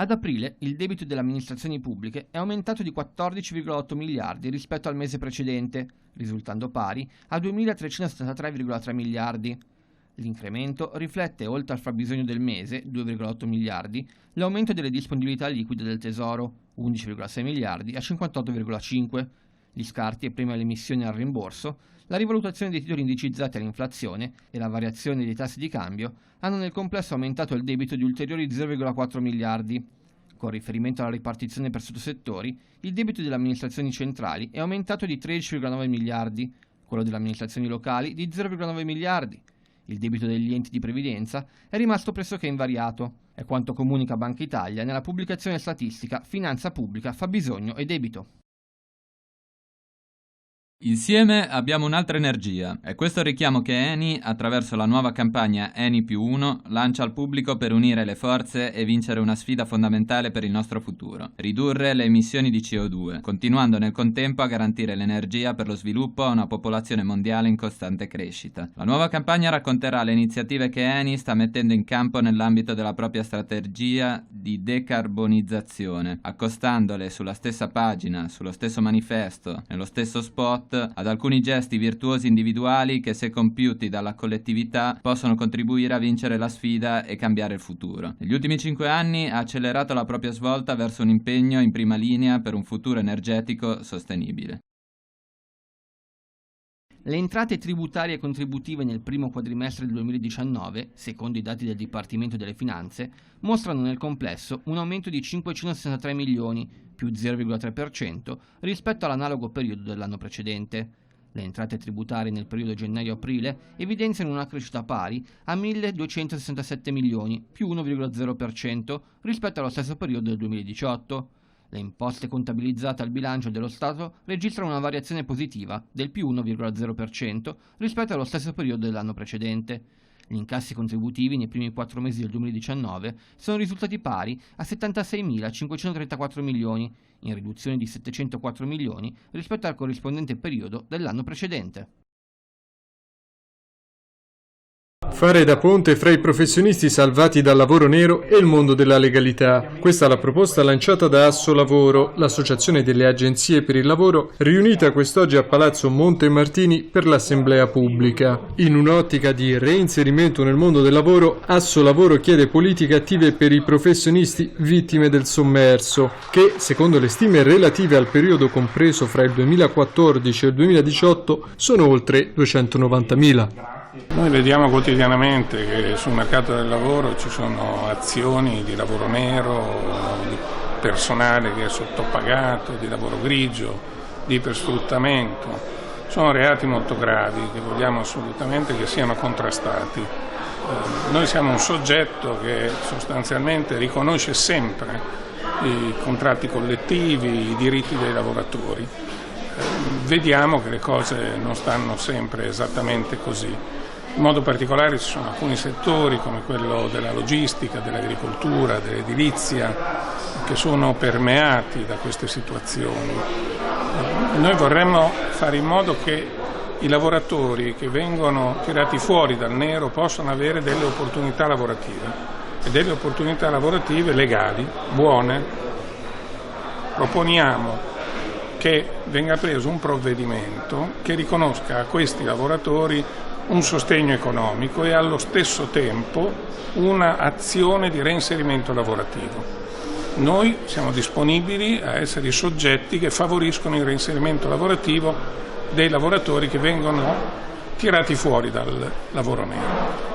Ad aprile il debito delle amministrazioni pubbliche è aumentato di 14,8 miliardi rispetto al mese precedente, risultando pari a 2.373,3 miliardi. L'incremento riflette, oltre al fabbisogno del mese, 2,8 miliardi, l'aumento delle disponibilità liquide del Tesoro, 11,6 miliardi a 58,5, gli scarti e premi alle emissioni e al rimborso, la rivalutazione dei titoli indicizzati all'inflazione e la variazione dei tassi di cambio hanno nel complesso aumentato il debito di ulteriori 0,4 miliardi. Con riferimento alla ripartizione per sottosettori, il debito delle amministrazioni centrali è aumentato di 13,9 miliardi, quello delle amministrazioni locali di 0,9 miliardi. Il debito degli enti di previdenza è rimasto pressoché invariato. È quanto comunica Banca Italia nella pubblicazione statistica Finanza Pubblica, Fabbisogno e Debito. Insieme abbiamo un'altra energia. È questo il richiamo che Eni, attraverso la nuova campagna Eni+1, lancia al pubblico per unire le forze e vincere una sfida fondamentale per il nostro futuro: ridurre le emissioni di CO2, continuando nel contempo a garantire l'energia per lo sviluppo a una popolazione mondiale in costante crescita. La nuova campagna racconterà le iniziative che Eni sta mettendo in campo nell'ambito della propria strategia di decarbonizzazione, accostandole sulla stessa pagina, sullo stesso manifesto, nello stesso spot, ad alcuni gesti virtuosi individuali che, se compiuti dalla collettività, possono contribuire a vincere la sfida e cambiare il futuro. Negli ultimi 5 anni ha accelerato la propria svolta verso un impegno in prima linea per un futuro energetico sostenibile. Le entrate tributarie e contributive nel primo quadrimestre del 2019, secondo i dati del Dipartimento delle Finanze, mostrano nel complesso un aumento di 563 milioni, più 0,3%, rispetto all'analogo periodo dell'anno precedente. Le entrate tributarie nel periodo gennaio-aprile evidenziano una crescita pari a 1.267 milioni, più 1,0%, rispetto allo stesso periodo del 2018. Le imposte contabilizzate al bilancio dello Stato registrano una variazione positiva del più 1,0% rispetto allo stesso periodo dell'anno precedente. Gli incassi contributivi nei primi 4 mesi del 2019 sono risultati pari a 76.534 milioni, in riduzione di 704 milioni rispetto al corrispondente periodo dell'anno precedente. Fare da ponte fra i professionisti salvati dal lavoro nero e il mondo della legalità. Questa è la proposta lanciata da Assolavoro, l'associazione delle agenzie per il lavoro, riunita quest'oggi a Palazzo Monte Martini per l'assemblea pubblica. In un'ottica di reinserimento nel mondo del lavoro, Assolavoro chiede politiche attive per i professionisti vittime del sommerso, che, secondo le stime relative al periodo compreso fra il 2014 e il 2018, sono oltre 290.000. Noi vediamo quotidianamente che sul mercato del lavoro ci sono azioni di lavoro nero, di personale che è sottopagato, di lavoro grigio, di ipersfruttamento. Sono reati molto gravi che vogliamo assolutamente che siano contrastati. Noi siamo un soggetto che sostanzialmente riconosce sempre i contratti collettivi, i diritti dei lavoratori. Vediamo che le cose non stanno sempre esattamente così. In modo particolare ci sono alcuni settori come quello della logistica, dell'agricoltura, dell'edilizia che sono permeati da queste situazioni. Noi vorremmo fare in modo che i lavoratori che vengono tirati fuori dal nero possano avere delle opportunità lavorative e delle opportunità lavorative legali, buone. Proponiamo che venga preso un provvedimento che riconosca a questi lavoratori un sostegno economico e allo stesso tempo un'azione di reinserimento lavorativo. Noi siamo disponibili a essere i soggetti che favoriscono il reinserimento lavorativo dei lavoratori che vengono tirati fuori dal lavoro nero.